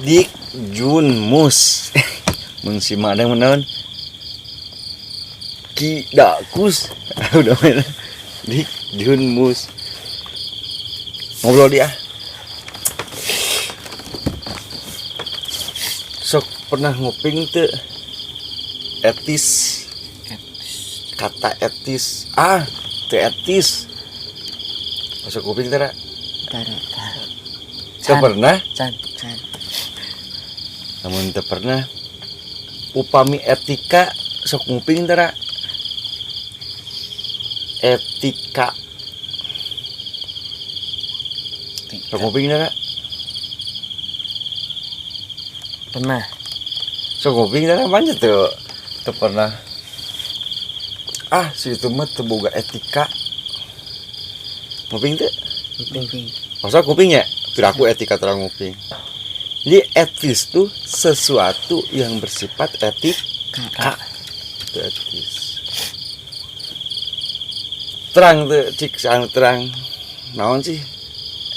Dik Jun Mus mun si madang menaon Ki Dakus udah main Dik Jun Mus ngobrol dia sok pernah nguping teu etis kata etis teu etis masuk kuping teh teu pernah namun teu pernah upami etika sok nguping teh etika sok nguping teh pernah sok nguping teh banyak tuh teu pernah si itu mah teu boga etika nguping teh masa kuping ya piraku etika terang nguping jadi etis tuh sesuatu yang bersifat etika itu etis terang tuh cik sang terang naon sih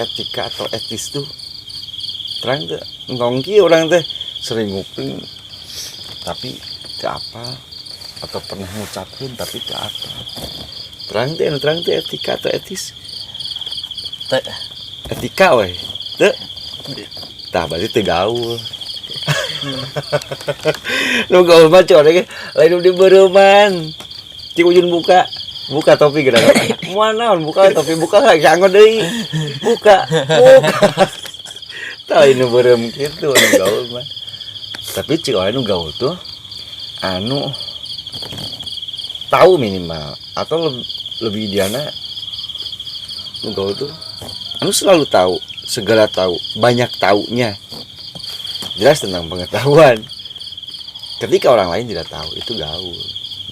etika atau etis tuh terang tuh ngongki orang teh sering nguping tapi teu apa atau pernah ngucapin tapi teu apa terang tuh etika atau etis teu etika weh teu tah berarti teu gaul nu gaul mah coreng lain di beureman cik ujun buka topi geura moal naon buka topi buka sanggo deui buka tah ini beureum kitu anu gaul mah tapi cik anu gaul tuh anu tahu minimal atau lebih idealnya anu gaul tuh anu selalu tahu segala tahu banyak taunya jelas tentang pengetahuan ketika orang lain tidak tahu itu gaul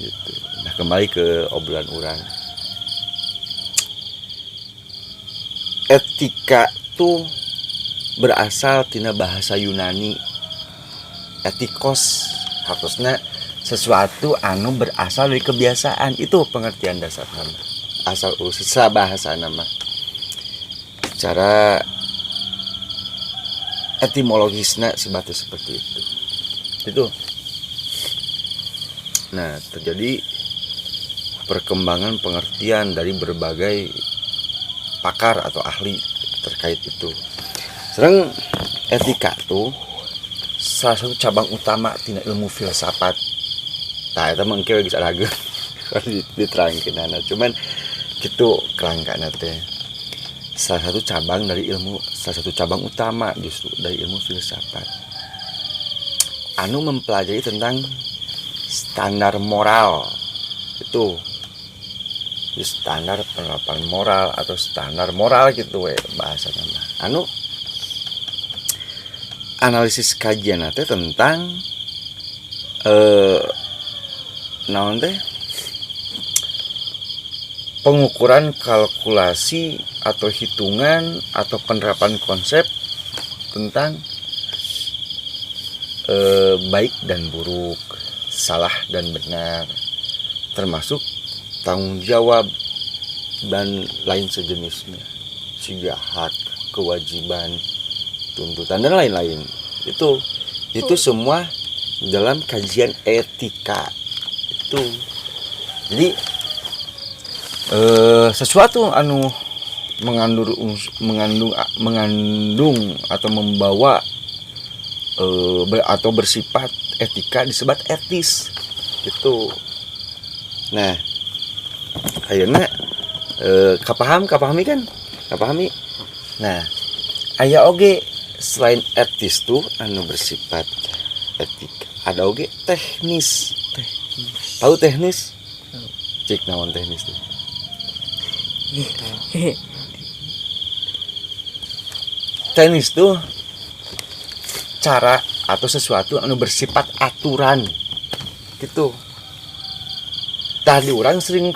gitu. Nah kembali ke obrolan orang etika tuh berasal tina bahasa Yunani etikos harusnya sesuatu anu berasal dari kebiasaan itu pengertian dasar nama asal usul bahasa nama cara etimologisnya sebatas seperti itu nah terjadi perkembangan pengertian dari berbagai pakar atau ahli terkait itu. Serang etika tuh salah satu cabang utama tina ilmu filsafat. Tah eta mah engke geus arageun diterangkeunana. Cuman kitu kelangkana teh. Salah satu cabang utama justru dari ilmu filsafat. Anu mempelajari tentang standar moral. Itu standar penerapan moral atau standar moral gitu bahasa nama. Anu analisis kajian teh tentang naon teh pengukuran kalkulasi atau hitungan atau penerapan konsep tentang baik dan buruk, salah dan benar, termasuk tanggung jawab dan lain sejenisnya, si jahat, kewajiban, tuntutan dan lain-lain. Itu semua dalam kajian etika itu. Jadi sesuatu anu mengandung atau membawa atau bersifat etika disebut etis gitu. Nah, ayeuna kapahami kan? Kapahami. Nah, aya oge selain etis tuh anu bersifat etika, ada oge teknis. Tahu teknis? Cik naon teknis tuh? Teknis tuh cara atau sesuatu anu bersifat aturan gitu. Tadi orang sering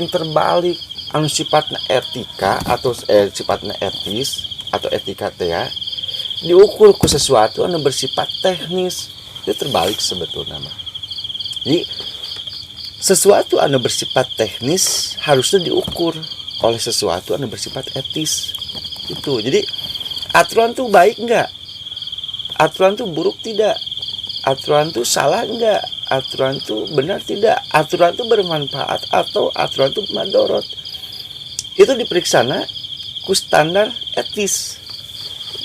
terbalik anu sifatna etika atau sifatna etis atau etika teh ya diukur ku sesuatu anu bersifat teknis. Itu terbalik sebetulnya mah. Jadi sesuatu anu bersifat teknis harusnya diukur oleh sesuatu anu bersifat etis. Itu. Jadi aturan tuh baik enggak? aturan tuh buruk tidak, aturan tuh salah enggak, aturan tuh benar tidak, aturan tuh bermanfaat atau aturan tuh madorot. Itu diperiksana ku standar etis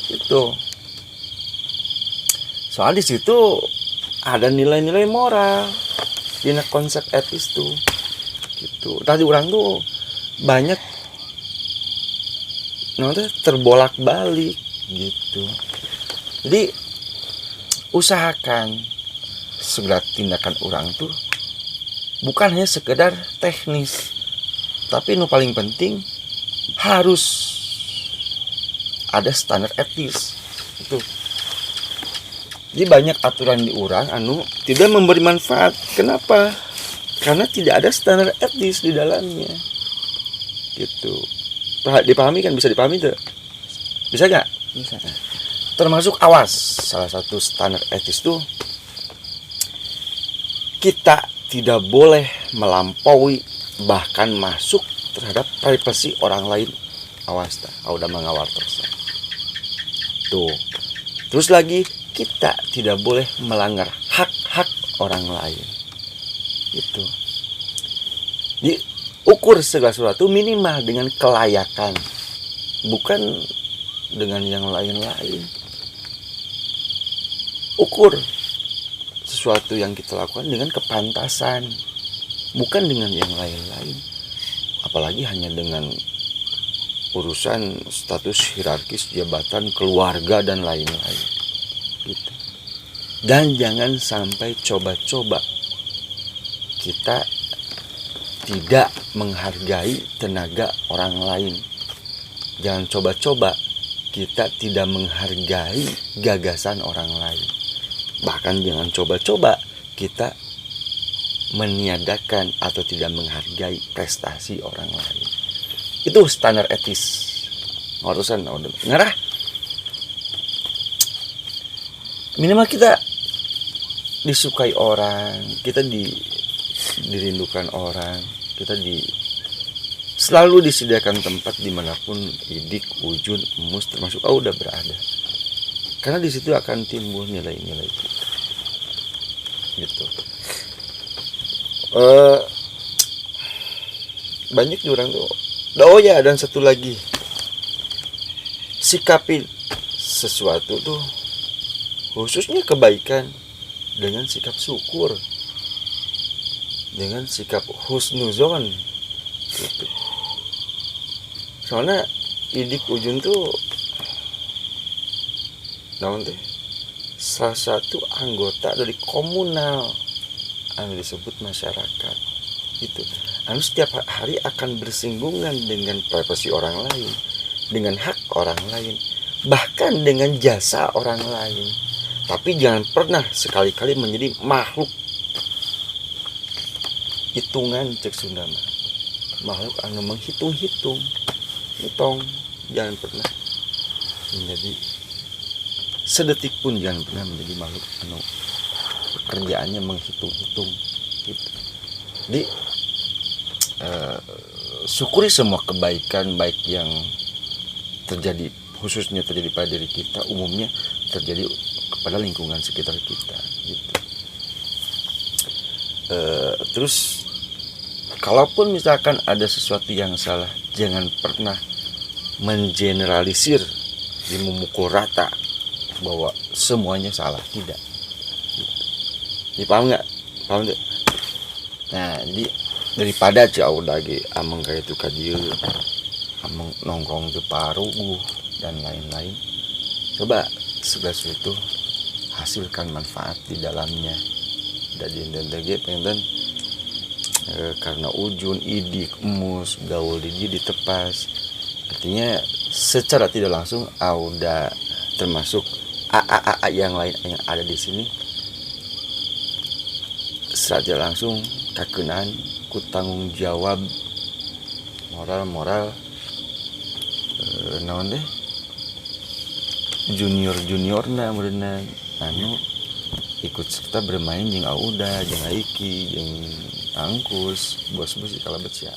itu. Soal di situ ada nilai-nilai moral di konsep etis tuh gitu. Tadi orang tuh banyak terbolak-balik gitu. Jadi usahakan segala tindakan orang tuh bukan hanya sekedar teknis, tapi yang paling penting harus ada standar etis itu. Jadi banyak aturan di orang anu tidak memberi manfaat. Kenapa? Karena tidak ada standar etis di dalamnya gitu. Dipahami kan? Bisa dipahami tuh? Bisa gak? Bisa. Termasuk awas, salah satu standar etis tuh kita tidak boleh melampaui bahkan masuk terhadap privasi orang lain. Awas dah, udah mengawal terus. Tuh. Terus lagi kita tidak boleh melanggar hak-hak orang lain. Gitu. Diukur segala sesuatu minimal dengan kelayakan, bukan dengan yang lain-lain. Ukur sesuatu yang kita lakukan dengan kepantasan, bukan dengan yang lain-lain. Apalagi hanya dengan urusan status hierarkis, jabatan, keluarga, dan lain-lain gitu. Dan jangan sampai coba-coba kita tidak menghargai tenaga orang lain. Jangan coba-coba kita tidak menghargai gagasan orang lain. Bahkan jangan coba-coba kita meniadakan atau tidak menghargai prestasi orang lain. Itu standar etis. Urusan ngarah. Minimal kita disukai orang, kita dirindukan orang, kita selalu disediakan tempat dimanapun Idik, Ujun, Emus termasuk udah berada. Karena di situ akan timbul nilai-nilai kita. Gitu. Banyak orang tuh. Oh ya, dan satu lagi, sikapin sesuatu tuh, khususnya kebaikan, dengan sikap syukur, dengan sikap husnuzon gitu. Soalnya Idik Ujun tuh salah satu anggota dari komunal yang disebut masyarakat gitu. Anu setiap hari akan bersinggungan dengan privasi orang lain, dengan hak orang lain, bahkan dengan jasa orang lain. Tapi jangan pernah sekali-kali menjadi makhluk hitungan cek Sunda mah. Makhluk anu menghitung-hitung. Hitong, jangan pernah menjadi sedetik pun jangan pernah menjadi makhluk anu pekerjaannya menghitung-hitung gitu. Jadi syukuri semua kebaikan baik yang terjadi, khususnya terjadi pada diri kita, umumnya terjadi kepada lingkungan sekitar kita gitu. Terus kalaupun misalkan ada sesuatu yang salah, jangan pernah mengeneralisir, memukul rata bahwa semuanya salah, tidak. Ini paham nggak? Paham nggak? Nah, jadi daripada jauh lagi ameng kayak itu kadieu, ameng nongkrong ke paru dan lain-lain, coba segala sesuatu hasilkan manfaat di dalamnya. Dari dendege pengen karena Ujun, Idik, Emus, gaul di ditepas. Artinya secara tidak langsung udah termasuk AA yang lain yang ada di sini. Secara langsung kakenaan ku tanggung jawab moral naon deh junior na meureunna anu ikut serta bermain jeung Auda jeung Aiki jeung Angkus bos-bos kalabet sia